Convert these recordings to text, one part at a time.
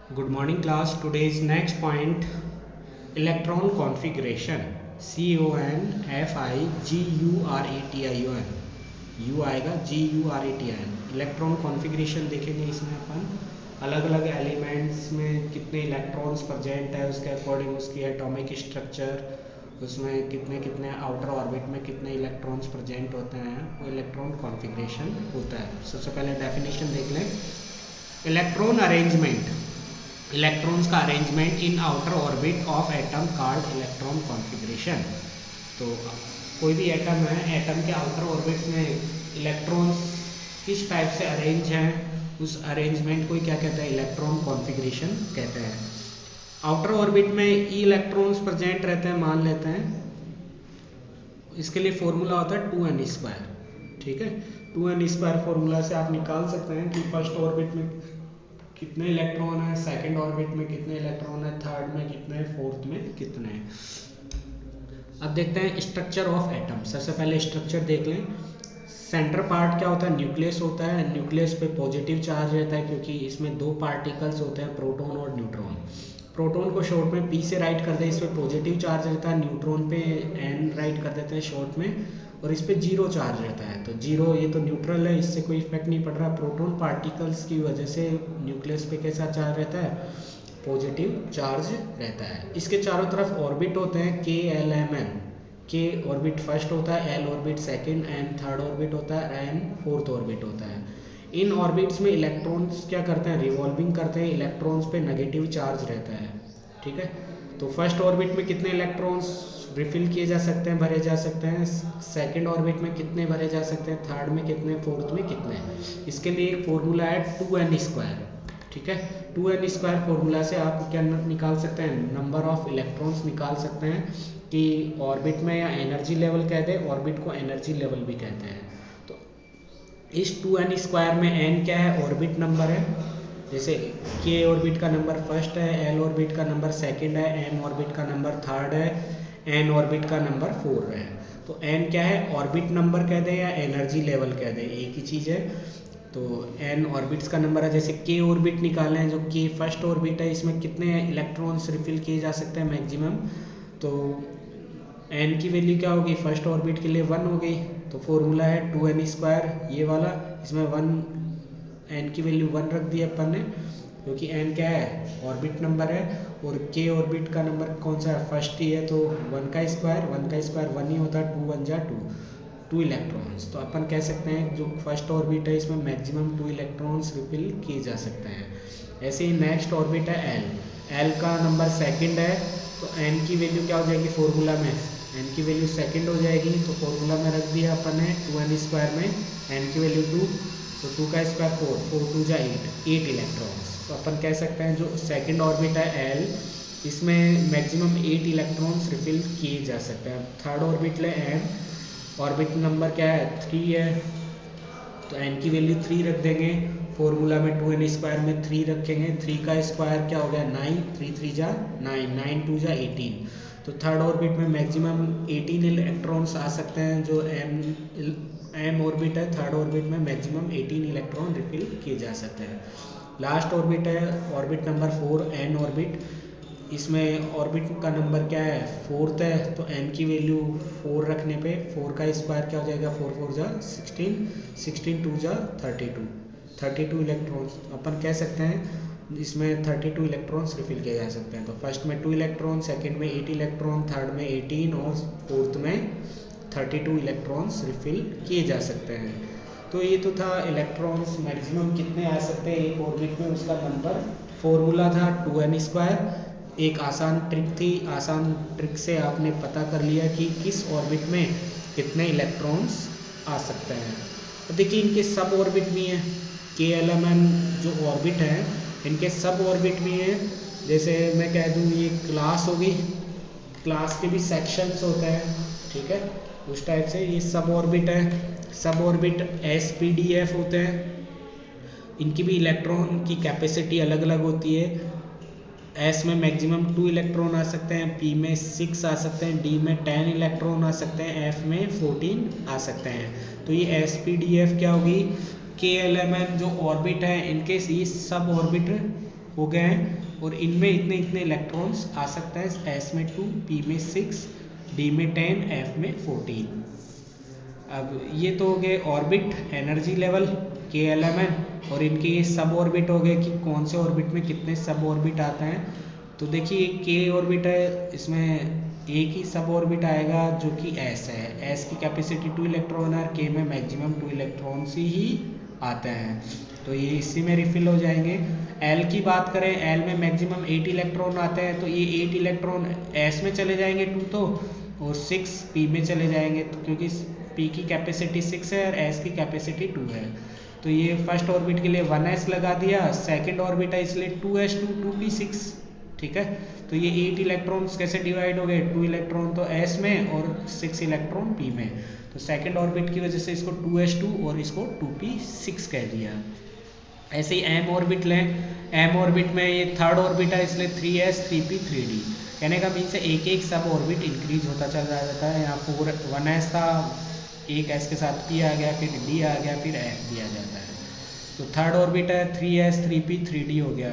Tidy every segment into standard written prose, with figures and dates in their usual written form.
Good morning class. Today's next point electron configuration. CONFIGURATION. U आएगा GURATION. Electron configuration देखेंगे इसमें अपन अलग अलग एलिमेंट्स में कितने इलेक्ट्रॉन्स प्रेजेंट है उसके अकॉर्डिंग उसकी एटॉमिक स्ट्रक्चर, उसमें कितने कितने आउटर ऑर्बिट में कितने इलेक्ट्रॉन्स प्रेजेंट होते हैं, वो इलेक्ट्रॉन कॉन्फ़िगरेशन होता है। सबसे पहले डेफिनेशन देख लें। इलेक्ट्रॉन अरेंजमेंट, इलेक्ट्रॉन्स का arrangement in outer orbit of atom called electron configuration. तो कोई भी एटम है, एटम के आउटर ऑर्बिट में इलेक्ट्रॉन्स किस टाइप से अरेंज हैं, उस अरेंजमेंट को क्या कहते हैं, इलेक्ट्रॉन कॉन्फ़िगरेशन कहते हैं। आउटर ऑर्बिट में ई इलेक्ट्रॉन्स प्रेजेंट रहते हैं, मान लेते हैं। इसके लिए फॉर्मूला होता है 2n²। ठीक है, 2n² फॉर्मूला से आप निकाल सकते हैं कि फर्स्ट ऑर्बिट में कितने इलेक्ट्रॉन है, सेकंड ऑर्बिट में कितने इलेक्ट्रॉन है, थर्ड में कितने, फोर्थ में कितने हैं। अब देखते हैं स्ट्रक्चर ऑफ एटम। सबसे पहले स्ट्रक्चर देख लें। सेंटर पार्ट क्या होता है, न्यूक्लियस होता है। न्यूक्लियस पे पॉजिटिव चार्ज रहता है क्योंकि इसमें दो पार्टिकल्स होते हैं, प्रोटॉन और न्यूट्रॉन। प्रोटॉन को शॉर्ट में पी से राइट कर दे, इस पर पॉजिटिव चार्ज रहता है। न्यूट्रॉन पे एन राइट कर देते हैं शॉर्ट में, और इस पे जीरो चार्ज रहता है। तो जीरो, ये तो न्यूट्रल है, इससे कोई इफेक्ट नहीं पड़ रहा। प्रोटॉन पार्टिकल्स की वजह से न्यूक्लियस पे कैसा चार्ज रहता है, पॉजिटिव चार्ज रहता है। इसके चारों तरफ ऑर्बिट होते हैं KLMN। के ऑर्बिट फर्स्ट होता है, L orbit second, N third orbit होता है, एन फोर्थ ऑर्बिट होता है। इन ऑर्बिट्स में इलेक्ट्रॉन्स क्या करते हैं, रिवॉल्विंग करते हैं। इलेक्ट्रॉन्स पे नेगेटिव चार्ज रहता है। ठीक है, तो फर्स्ट ऑर्बिट में कितने इलेक्ट्रॉन्स रिफिल किए जा सकते हैं, भरे जा सकते हैं। सेकंड ऑर्बिट में कितने भरे जा सकते हैं, थर्ड में कितने, फोर्थ में कितने। इसके लिए एक फॉर्मूला है 2n²। ठीक है, 2n² फॉर्मूला से आप क्या निकाल सकते हैं, नंबर ऑफ इलेक्ट्रॉन्स निकाल सकते हैं कि ऑर्बिट में, या एनर्जी लेवल कहते हैं, ऑर्बिट को एनर्जी लेवल भी कहते हैं। तो इस 2n² में n क्या है, ऑर्बिट नंबर है। जैसे k ऑर्बिट का नंबर फर्स्ट है, l ऑर्बिट का नंबर सेकंड है, m ऑर्बिट का नंबर थर्ड है, n ऑर्बिट का नंबर फोर्थ है। तो n क्या है, ऑर्बिट नंबर कह दें या एनर्जी लेवल कह दें, एक ही चीज़ है। तो n ऑर्बिट्स का नंबर है। जैसे k ऑर्बिट निकालना है, जो k फर्स्ट ऑर्बिट है, इसमें कितने इलेक्ट्रॉन्स रिफिल किए जा सकते हैं मैक्सिमम। तो n की वैल्यू क्या होगी, फर्स्ट ऑर्बिट के लिए 1 हो गई। तो फॉर्मूला है 2n², ये वाला। इसमें 1, n की वैल्यू 1 रख दी अपन ने, क्योंकि n क्या है, ऑर्बिट नंबर है। और k ऑर्बिट का नंबर कौन सा है, फर्स्ट ही है, तो 1 का स्क्वायर 1 ही होता है, 2 1 जा 2 इलेक्ट्रॉन्स। तो अपन कह सकते हैं जो फर्स्ट ऑर्बिट है, इसमें मैक्सिमम 2 इलेक्ट्रॉन्स रिफिल किए जा सकते हैं। ऐसे ही नेक्स्ट ऑर्बिट है L का नंबर सेकंड है, तो n की वैल्यू क्या हो जाएगी, फॉर्मूला में n की वैल्यू सेकंड हो जाएगी। तो फॉर्मूला में रख दिया अपन ने 2n² में n की वैल्यू 2, तो 2 का स्क्वायर 4, 4 2 जा 8 इलेक्ट्रॉन्स। तो अपन कह सकते हैं जो सेकंड ऑर्बिट है L, इसमें मैक्सिमम 8 इलेक्ट्रॉन्स रिफिल किए जा सकते हैं। थर्ड ऑर्बिट ले M, ऑर्बिट नंबर क्या है, 3 है, तो n की वैल्यू 3 रख देंगे। फॉर्मूला में 2n² में 3 रखेंगे, 3 का स्क्वायर क्या हो गया 9, 3 3 जा 9, 9 2 जा 18। तो थर्ड ऑर्बिट में मैक्सिमम 18 इलेक्ट्रॉन्स आ सकते हैं। जो m ऑर्बिट है, थर्ड ऑर्बिट में मैक्सिमम 18 इलेक्ट्रॉन रिफिल किए जा सकते हैं। लास्ट ऑर्बिट है ऑर्बिट नंबर 4, n ऑर्बिट। इसमें ऑर्बिट का नंबर क्या है, फोर्थ है, तो n की वैल्यू 4 रखने पे 4 का स्क्वायर क्या हो जाएगा, 4 4 जा 16, 16 2 जा 32, 32 इलेक्ट्रॉन्स। अपन कह सकते हैं इसमें 32 इलेक्ट्रॉन्स रिफिल किए जा सकते हैं। तो फर्स्ट में 2 इलेक्ट्रॉन, सेकंड में 8 इलेक्ट्रॉन, थर्ड में 18 और फोर्थ में 32 इलेक्ट्रॉन्स रिफिल किए जा सकते हैं। तो ये तो था इलेक्ट्रॉन्स मैक्सिमम कितने आ सकते हैं एक ऑर्बिट में, उसका नंबर। फॉर्मूला था 2n²। एक आसान ट्रिक थी, आसान ट्रिक से आपने पता कर लिया कि किस ऑर्बिट में कितने इलेक्ट्रॉन्स आ सकते हैं। तो देखिए इनके सब ऑर्बिट भी हैं, KLMN जो ऑर्बिट है, इनके सब ऑर्बिट भी हैं। जैसे मैं कह दूँ ये क्लास होगी, क्लास के भी सेक्शंस होते हैं। ठीक है, उस टाइप से ये सब ऑर्बिट है। सब ऑर्बिट SPDF होते हैं। इनकी भी इलेक्ट्रॉन की कैपेसिटी अलग अलग होती है। S में मैक्सिमम 2 इलेक्ट्रॉन आ सकते हैं, P में 6 आ सकते हैं, D में 10 इलेक्ट्रॉन आ सकते हैं, F में 14 आ सकते हैं। तो ये SPDF क्या होगी, KLMN जो ऑर्बिट है, इनके ये सब ऑर्बिट हो गए हैं और इनमें इतने इतने इलेक्ट्रॉन्स आ सकते हैं, S में 2, P में 6, D में 10, F में 14। अब ये तो हो गए ऑर्बिट एनर्जी लेवल KLMN और इनके ये सब ऑर्बिट हो गए कि कौन से ऑर्बिट में कितने सब ऑर्बिट आते हैं। तो देखिए K ऑर्बिट है, इसमें एक ही सब ऑर्बिट आएगा जो कि S है। S की कैपेसिटी 2 इलेक्ट्रॉन है और K में मैक्सिमम 2 इलेक्ट्रॉन्स ही आते हैं, तो ये इसी में रिफिल हो जाएंगे। L की बात करें, L में मैक्सिमम 8 इलेक्ट्रॉन आते हैं, तो ये 8 इलेक्ट्रॉन S में चले जाएंगे 2 तो, और 6 P में चले जाएंगे, तो क्योंकि P की कैपेसिटी 6 है और S की कैपेसिटी 2 है। तो ये फर्स्ट ऑर्बिट के लिए 1s लगा दिया, सेकंड ऑर्बिट है इसलिए 2s2 2p6, ठीक है। तो ये 8 इलेक्ट्रॉन्स कैसे डिवाइड हो गए, 2 इलेक्ट्रॉन तो S में और 6 इलेक्ट्रॉन P में, तो सेकंड ऑर्बिट की वजह से इसको 2s2 और इसको 2p6 कह दिया। ऐसे ही M ऑर्बिट लें, M ऑर्बिट में ये थर्ड ऑर्बिट है इसलिए 3s 3p 3d, कहने का मीन्स है एक एक सब ऑर्बिट इंक्रीज होता चल जाता है। यहाँ 1s था, एक s के साथ p आ गया, फिर d आ गया, फिर f दिया जाता है। तो थर्ड ऑर्बिट है 3s 3p 3d हो गया।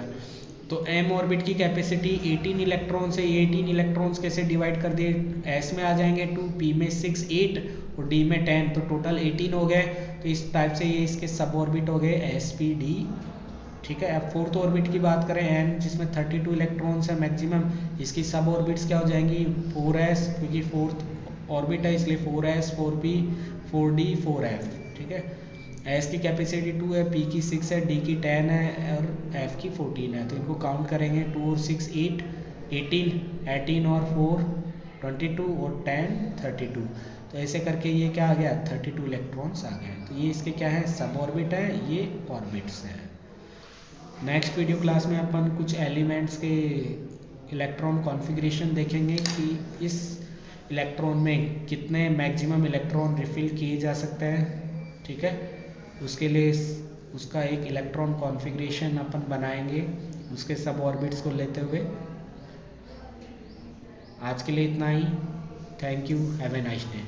तो m ऑर्बिट की कैपेसिटी 18 इलेक्ट्रॉन से 18 इलेक्ट्रॉन्स कैसे डिवाइड कर दिए, s में आ जाएंगे 2, p में 6 8 और d में 10, तो टोटल 18 हो गए। तो इस टाइप से ये इसके सब ऑर्बिट हो गए s p d, ठीक है। अब फोर्थ ऑर्बिट की बात करें n, जिसमें 32 इलेक्ट्रॉन्स है मैक्सिमम, इसकी सब ऑर्बिट्स क्या हो जाएंगी 4s, क्योंकि फोर्थ ऑर्बिट है इसलिए 4s 4p 4d 4f, ठीक है। S की कैपेसिटी 2 है, P की 6 है, D की 10 है और F की 14 है। तो इनको काउंट करेंगे 2 और 6 8, 18 और 4 22 और 10 32। तो ऐसे करके ये क्या आ गया 32 इलेक्ट्रॉन्स आ गए। तो ये इसके क्या है सब ऑर्बिट है, ये ऑर्बिट्स हैं। नेक्स्ट वीडियो क्लास में अपन कुछ एलिमेंट्स के इलेक्ट्रॉन कॉन्फ़िगरेशन देखेंगे कि इस इलेक्ट्रॉन में कितने मैक्सिमम इलेक्ट्रॉन रिफिल किए जा सकते हैं, ठीक है। उसके लिए उसका एक इलेक्ट्रॉन कॉन्फ़िगरेशन अपन बनाएंगे उसके सब ऑर्बिट्स को लेते हुए। आज के लिए इतना ही। Thank you, have a nice day.